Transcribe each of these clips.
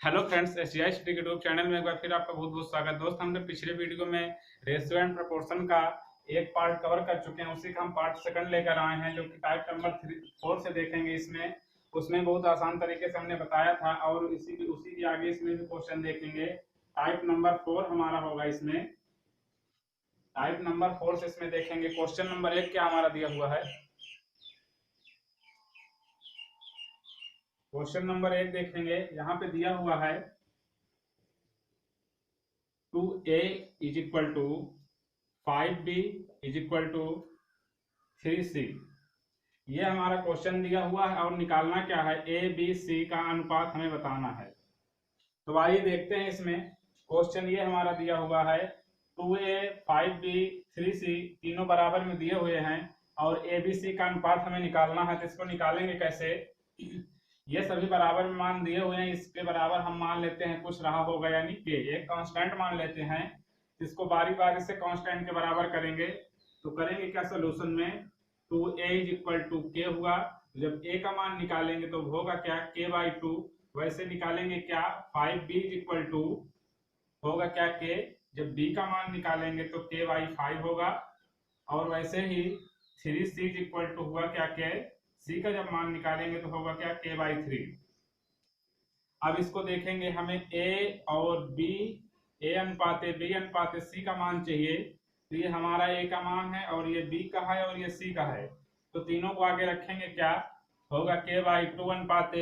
Hello friends, एशियाई study के YouTube channel में एक बार फिर आपका बहुत बहुत स्वागत। दोस्त, हमने पिछले वीडियो में रेशियो एंड प्रोपोर्शन का एक पार्ट कवर कर चुके हैं। उसी का हम पार्ट सेकंड लेकर आए हैं, जो कि टाइप नंबर 4 से देखेंगे। इसमें उसमें बहुत आसान तरीके से हमने बताया था, और उसी के आगे इसमें भी क्वेश्चन देखेंगे। टाइप नंबर 4 हमारा होगा इसमें। टाइप नंबर 4 से इसमें देखेंगे। क्वेश्चन नंबर 1 क्या हमारा दिया हुआ है। क्वेश्चन नंबर 1 देखेंगे, यहाँ पे दिया हुआ है 2a is equal to 5b is equal to 3c। ये हमारा क्वेश्चन दिया हुआ है, और निकालना क्या है, ए बी सी का अनुपात हमें बताना है। तो आइए देखते हैं। इसमें क्वेश्चन ये हमारा दिया हुआ है 2a 5b 3c तीनों बराबर में दिए हुए हैं, और ए बी सी का अनुपात हमें निकालना है। तो इसको निकालेंगे कैसे। ये सभी बराबर में मान दिए हुए हैं, इसके बराबर हम मान लेते हैं कुछ रहा होगा, यानी के एक कांस्टेंट मान लेते हैं। इसको बारी बारी से कांस्टेंट के बराबर करेंगे। तो करेंगे क्या सोल्यूशन में, 2a इज इक्वल टू के हुआ। जब a का मान निकालेंगे तो होगा क्या, k/2। वैसे निकालेंगे क्या, 5b इज इक्वल टू होगा क्या, k। जब b का मान निकालेंगे तो k/5 होगा। और वैसे ही 3c इज इक्वल टू हुआ क्या, k। c का जब मान निकालेंगे तो होगा क्या, k/3। अब इसको देखेंगे, हमें a और b, a अनुपात b अनुपात c का मान चाहिए। तो ये हमारा a का मान है, और ये b का है, और ये c का है। तो तीनों को आगे रखेंगे, क्या होगा, k/2 अनुपात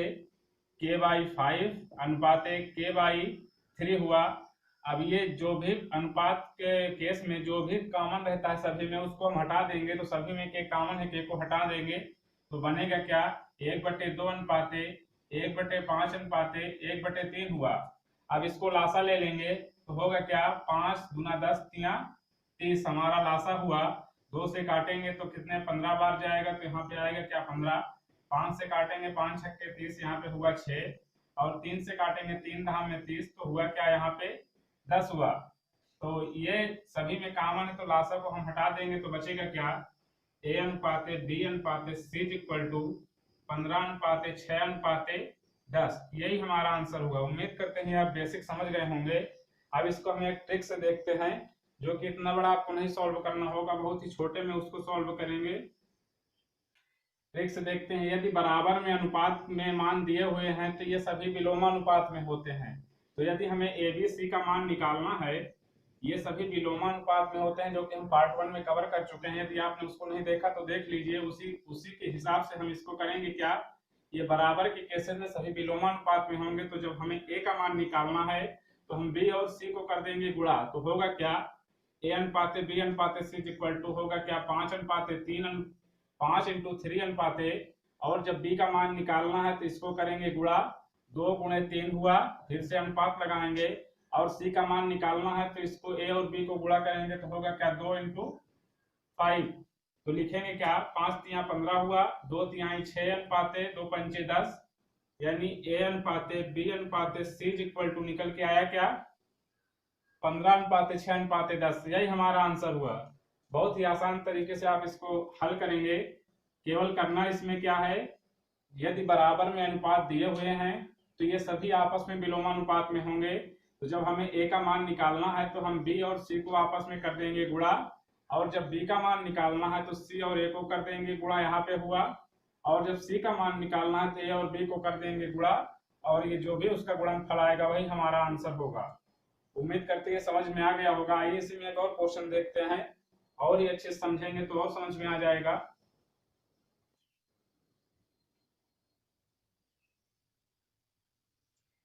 k/5 अनुपात k/3 हुआ। अब ये जो भी अनुपात के केस में जो भी कॉमन रहता है सभी में, उसको हम हटा देंगे। तो सभी में के कॉमन है, के को हटा देंगे तो बनेगा क्या, 1/2 अनुपात 1/5 अनुपात 1/3 हुआ। अब इसको लासा ले लेंगे तो होगा क्या, 5 दूना 10 तिया 30 हमारा लासा हुआ। 2 से काटेंगे तो कितने, 15 बार जाएगा, तो यहाँ पे आएगा क्या, 15। 5 से काटेंगे 5 छक्के 30, यहाँ पे हुआ 6। और 3 से काटेंगे 3 धाम में 30, तो हुआ क्या, यहाँ पे 10 हुआ। तो ये सभी में कॉमन है, तो लासा को हम हटा देंगे तो बचेगा क्या, a अनुपात b अनुपात c इक्वल टू 15 अनुपात 6 अनुपात 10। यही हमारा आंसर होगा। उम्मीद करते हैं आप बेसिक समझ गए होंगे। अब इसको हम एक ट्रिक से देखते हैं, जो कि इतना बड़ा आपको नहीं सॉल्व करना होगा, बहुत ही छोटे में उसको सॉल्व करेंगे। ट्रिक से देखते हैं, यदि बराबर में अनुपात में मान दिए हुए हैं तो ये सभी विलोमानुपात में होते हैं। तो यदि हमें ए बी सी का मान निकालना है, ये सभी विलोमानुपात में होते हैं, जो कि हम पार्ट 1 में कवर कर चुके हैं। यदि आपने उसको नहीं देखा तो देख लीजिए। उसी के हिसाब से हम इसको करेंगे क्या, ये बराबर के केसेस में सभी विलोमानुपात में होंगे। तो जब हमें ए का मान निकालना है तो हम बी और सी को कर देंगे गुणा। तो होगा क्या, ए अनुपात बी अनुपात सी इक्वल टू होगा क्या, 5 अनुपात 3 5 इंटू 3 अनुपात। और जब b का मान निकालना है तो इसको करेंगे गुणा, 2 गुणे 3 हुआ, फिर से अनुपात लगाएंगे। और c का मान निकालना है तो इसको a और b को गुणा करेंगे तो होगा क्या, 2 इंटू 5। तो लिखेंगे क्या, 5 तिया 15 हुआ, 2 तिहाई 6 अनुपात 2 पंचे 10, यानी a अनुपात b अनुपात c इक्वल टू निकल के आया क्या, 15 अनुपात 6 अनुपात 10। यही हमारा आंसर हुआ। बहुत ही आसान तरीके से आप इसको हल करेंगे। केवल करना इसमें क्या है, यदि बराबर में अनुपात दिए हुए हैं तो ये सभी आपस में विलोमानुपात में होंगे। तो जब हमें a का मान निकालना है तो हम b और c को आपस में कर देंगे गुणा। और जब b का मान निकालना है तो c और a को कर देंगे गुणा, यहाँ पे हुआ। और जब c का मान निकालना है तो a और b को कर देंगे गुणा। और ये जो भी उसका गुणनफल आएगा वही हमारा आंसर होगा। उम्मीद करते हैं समझ में आ गया होगा। आइए इसी में एक और क्वेश्चन देखते हैं, और ही अच्छे समझेंगे तो और समझ में आ जाएगा।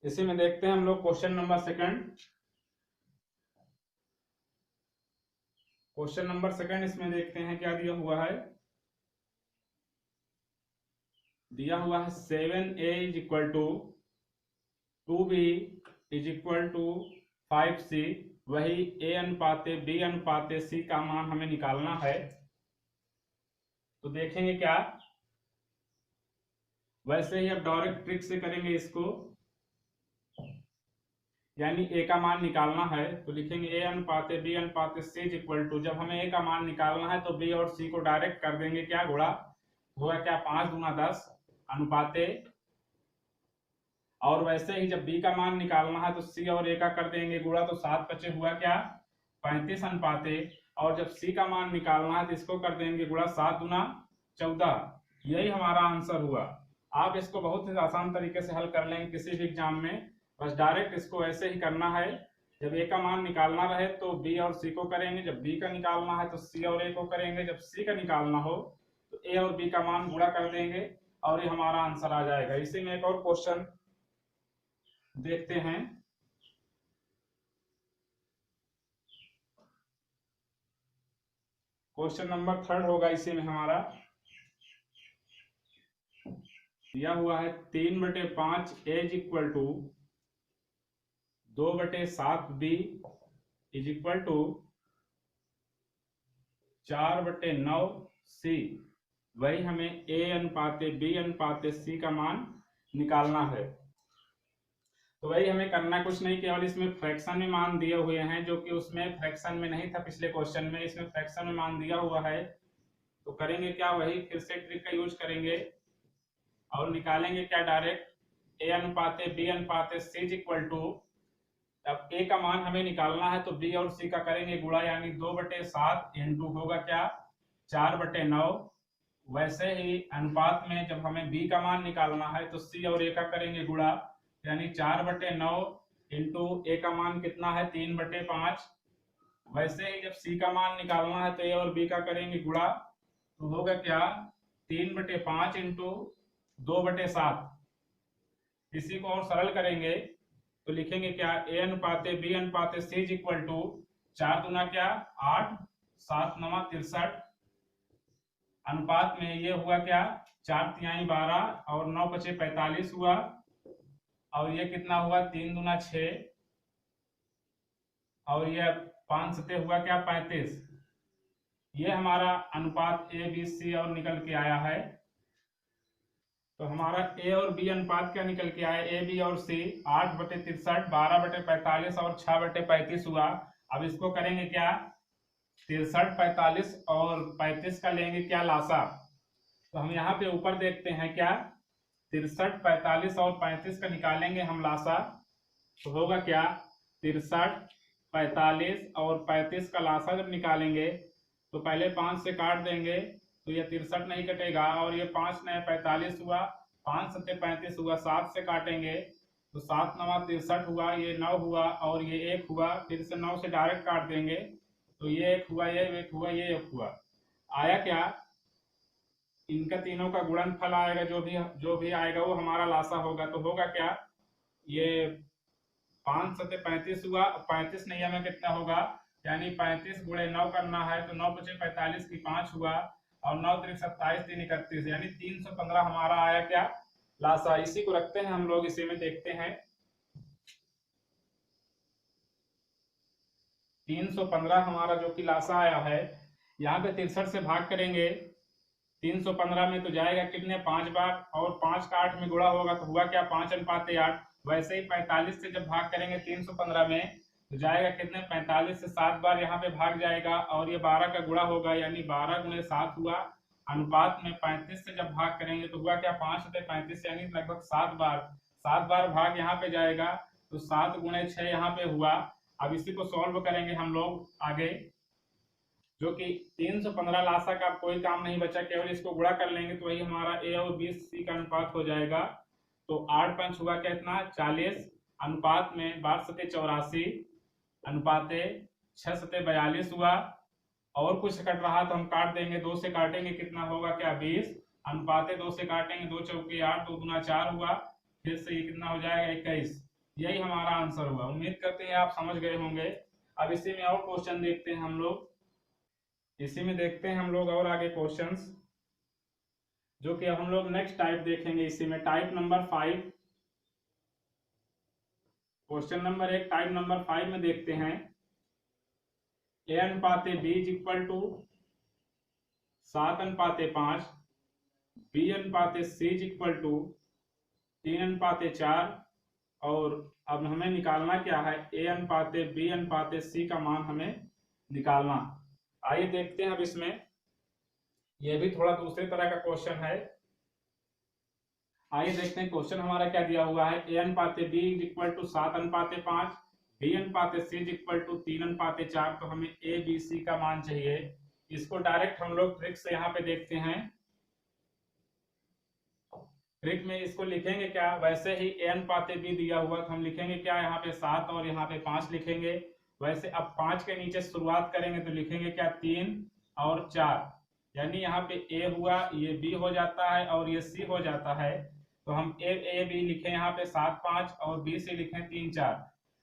इसी में देखते हैं हम लोग question number second. Question number second इसमें देखते हैं क्या दिया हुआ है। दिया हुआ है 7a is equal to 2b is equal to 5c। वही a अनुपात b अनुपात c का मान हमें निकालना है। तो देखेंगे क्या, वैसे ही अब डायरेक्ट ट्रिक से करेंगे इसको। यानी a का मान निकालना है तो लिखेंगे a अनुपात b अनुपात c इक्वल टू, जब हमें a का मान निकालना है तो b और c को डायरेक्ट कर देंगे क्या, गुणा। होगा क्या, 5 दूना 10 अनुपात। और वैसे ही जब b का मान निकालना है तो c और a का कर देंगे गुणा, तो 7 बचे हुआ क्या 35 अनुपाते, और जब c का मान निकालना है तो इसको कर देंगे गुणा, 7 दूना 14। यही हमारा आंसर हुआ। आप इसको बहुत ही आसान तरीके से हल कर लेंगे किसी भी एग्जाम में, बस डायरेक्ट इसको ऐसे ही करना है। जब a का मान निकालना रहे तो b और c को करेंगे, जब b का निकालना है तो c और a को करेंगे, जब c का निकालना हो तो a और b का मान गुणा कर देंगे और ये हमारा आंसर आ जाएगा। इसी में एक और क्वेश्चन देखते हैं। क्वेश्चन नंबर 3 होगा इसी में हमारा। दिया हुआ है 3/5 as equal to 2/7 B is equal to 4/9 C. वही हमें a अनुपाते b अनुपाते c का मान निकालना है। तो वही हमें करना कुछ नहीं, केवल इसमें फ्रैक्शन में मान दिए हुए हैं, जो कि उसमें फ्रैक्शन में नहीं था पिछले क्वेश्चन में, इसमें फ्रैक्शन में मान दिया हुआ है। तो करेंगे क्या, वही फिर से ट्रिक का यूज करेंगे और निकालेंगे क्या डायरेक्ट a अनुपाते b अनुपाते c इज इक्वल टू, अब a का मान हमें निकालना है तो b और c का करेंगे गुणा, यानी 2/7 इंटू होगा क्या 4/9। वैसे ही अनुपात में जब हमें b का मान निकालना है तो c और a का करेंगे गुणा, यानी 4/9 इंटू a का मान कितना है 3/5। वैसे ही जब c का मान निकालना है तो a और b का करेंगे गुणा, तो होगा क्या 3/5 इंटू 2/7। इसी को और सरल करेंगे तो लिखेंगे क्या a अनुपाते b अनुपाते c इज इक्वल टू 4 दूना क्या 8, 7 9 63, अनुपात में ये हुआ क्या 4 तिहाई 12 और 9 बचे 45 हुआ, और ये कितना हुआ 3 दूना 6 और ये 5 सते हुआ क्या 35। ये हमारा अनुपात a b c और निकल के आया है। तो हमारा a और b अनुपात क्या निकल के आया, a b और c 8/63, 12/45 और 6/35 हुआ। अब इसको करेंगे क्या 63, 45 और 35 का लेंगे क्या लासा। तो हम यहाँ पे ऊपर देखते हैं क्या 63, 45 और 35 का निकालेंगे हम लासा, तो होगा क्या 63, 45 और 35 का लासा जब निकालेंगे तो पहले 5 से काट देंगे तो ये 63 नहीं कटेगा, और ये 5 नए 45 हुआ, 5 सत्ते 35 हुआ, 7 से काटेंगे तो 7 9 63 हुआ, ये 9 हुआ और ये 1 हुआ, फिर से 9 से डायरेक्ट काट देंगे तो ये 1 हुआ, ये 1 हुआ, ये 1 हुआ। आया क्या, इनका तीनों का गुणनफल आएगा, जो भी आएगा वो हमारा लासा होगा। तो होगा क्या ये 5 सत्ते 35 हुआ, 35 नहीं हमें कितना होगा, यानी 35 गुणे 9 करना है तो 9 बचे 45 की 5 हुआ, और 9 3 27 3 31, यानी 315 हमारा आया क्या लासा। इसी को रखते हैं हम लोग, इसी में देखते हैं 315 हमारा जो कि लासा आया है। यहाँ पे 63 से भाग करेंगे 315 में तो जाएगा कितने 5 बार, और 5 का 8 में गुणा होगा तो हुआ क्या 5/8। वैसे ही 45 से जब भाग करेंगे 315 में तो जाएगा कितने 45 से 7 बार यहाँ पे भाग जाएगा, और ये 12 का गुणा होगा, यानी 12 गुणे 7 हुआ। अनुपात में 35 से जब भाग करेंगे तो हुआ क्या 5 से 35, यानी लगभग 7 बार भाग यहाँ पे जाएगा, तो 7 गुणे 6 यहाँ पे हुआ। अब इसी को सॉल्व करेंगे हम लोग आगे, जो कि 315 लासा का कोई काम नहीं बचा, केवल इसको गुणा कर लेंगे तो वही हमारा a और b c का अनुपात हो जाएगा। तो 8 5 हुआ कितना 40, अनुपात में 12 सते 84 अनुपाते 6 सते 42 हुआ, और कुछ कट रहा तो हम काट देंगे, 2 से काटेंगे कितना होगा क्या 20, अनुपाते 2 से काटेंगे 2 चौके 8, 2 दूना 4 हुआ, फिर से ये कितना हो जाएगा 21। यही हमारा आंसर हुआ। उम्मीद करते हैं आप समझ गए होंगे। अब इसी में और क्वेश्चन देखते हैं हम लोग, इसी में देखते हैं हम लोग और आगे क्वेश्चंस, जो कि अब हम लोग नेक्स्ट टाइप देखेंगे। इसी में type number 5, question number 1 type number 5 में देखते हैं a अनुपाते b is equal to 7/5, b अनुपाते c इज इक्वल टू 3/4, और अब हमें निकालना क्या है a अनुपाते b अनुपाते c का मान हमें निकालना। आइए देखते हैं अब इसमें, यह भी थोड़ा दूसरे तरह का क्वेश्चन है। आइए देखते हैं क्वेश्चन हमारा क्या दिया हुआ है। ए अनुपाते B is equal to 7:5, B अनुपाते सी इज इक्वल टू 3:4। तो हमें ए बी सी का मान चाहिए। इसको डायरेक्ट हम लोग ट्रिक से यहाँ पे देखते हैं। ट्रिक में इसको लिखेंगे क्या, वैसे ही ए अनुपाते बी दिया हुआ तो हम लिखेंगे क्या, यहाँ पे 7 और यहाँ पे 5 लिखेंगे। वैसे अब 5 के नीचे शुरुआत करेंगे तो लिखेंगे क्या, 3 और 4, यानी यहाँ पे ए हुआ, ये बी हो जाता है और ये सी हो जाता है। तो हम ए बी लिखे यहाँ पे 7 5 और बी सी लिखे 3 4।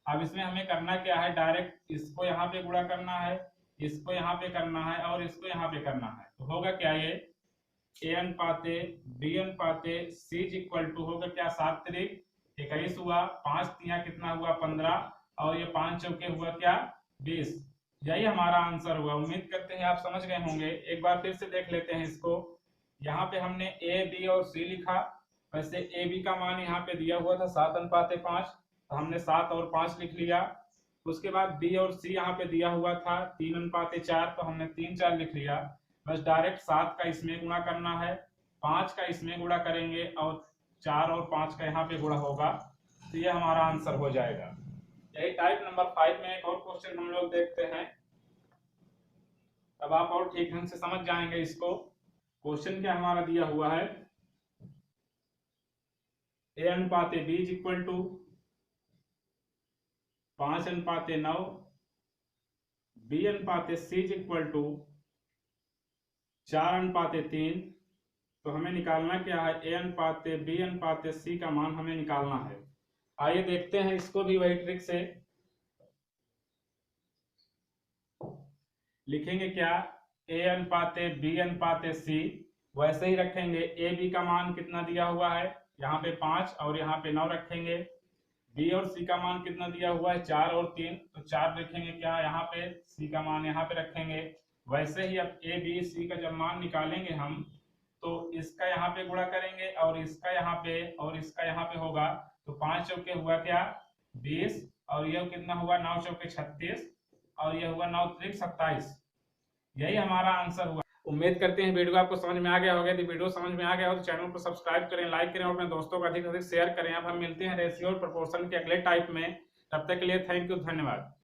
अब इसमें हमें करना क्या है, डायरेक्ट इसको यहाँ पे गुणा करना है, इसको यहाँ पे करना है और इसको यहाँ पे करना है। तो होगा क्या, ये ए अनुपाते बी अनुपाते सी इक्वल टू होगा क्या, 7 3 21 हुआ, 5 3 कितना हुआ 15 और ये 5 चौके हुआ क्या 20। यही हमारा आंसर हुआ। उम्मीद करते हैं आप समझ गए होंगे। एक बार फिर से देख लेते हैं इसको। यहाँ पे हमने ए बी और सी लिखा। वैसे ए बी का मान यहाँ पे दिया हुआ था 7:5, तो हमने 7 और 5 लिख लिया। उसके बाद बी और सी यहाँ पे दिया हुआ था 3:4, तो हमने 3 4 लिख लिया। बस डायरेक्ट 7 का इसमें गुणा करना है, 5 का इसमें गुणा करेंगे और 4 और 5 का यहाँ पे गुणा होगा, तो ये हमारा आंसर हो जाएगा। यही टाइप नंबर 5 में एक और क्वेश्चन हम लोग देखते हैं, तब आप और ठीक ढंग से समझ जाएंगे इसको। क्वेश्चन क्या हमारा दिया हुआ है, ए अनुपाते B is equal to 5:9, B अनुपाते सी इज इक्वल टू 4:3। तो हमें निकालना क्या है, ए अनुपाते बी अनुपाते सी का मान हमें निकालना है। आइए देखते हैं इसको भी वही ट्रिक से। लिखेंगे क्या, ए अनुपाते बी अनुपाते सी, वैसे ही रखेंगे। ए बी का मान कितना दिया हुआ है, यहाँ पे 5 और यहाँ पे 9 रखेंगे। बी और सी का मान कितना दिया हुआ है, 4 और 3, तो 4 लिखेंगे क्या यहाँ पे, सी का मान यहाँ पे रखेंगे। वैसे ही अब ए बी सी का जब मान निकालेंगे हम, तो इसका यहाँ पे गुणा करेंगे और इसका यहाँ पे और इसका यहाँ पे होगा। तो 5 चौके हुआ क्या 20 और यह कितना हुआ 9 चौके 36 और यह हुआ 9 त्रिक 27। यही हमारा आंसर हुआ। उम्मीद करते हैं वीडियो आपको समझ में आ गया होगा। यदि वीडियो समझ में आ गया हो तो चैनल को सब्सक्राइब करें, लाइक करें और अपने दोस्तों को अधिक से अधिक शेयर करें। अब हम मिलते हैं रेशियो और प्रोपोर्शन के अगले टाइप में। तब तक के लिए थैंक यू, धन्यवाद।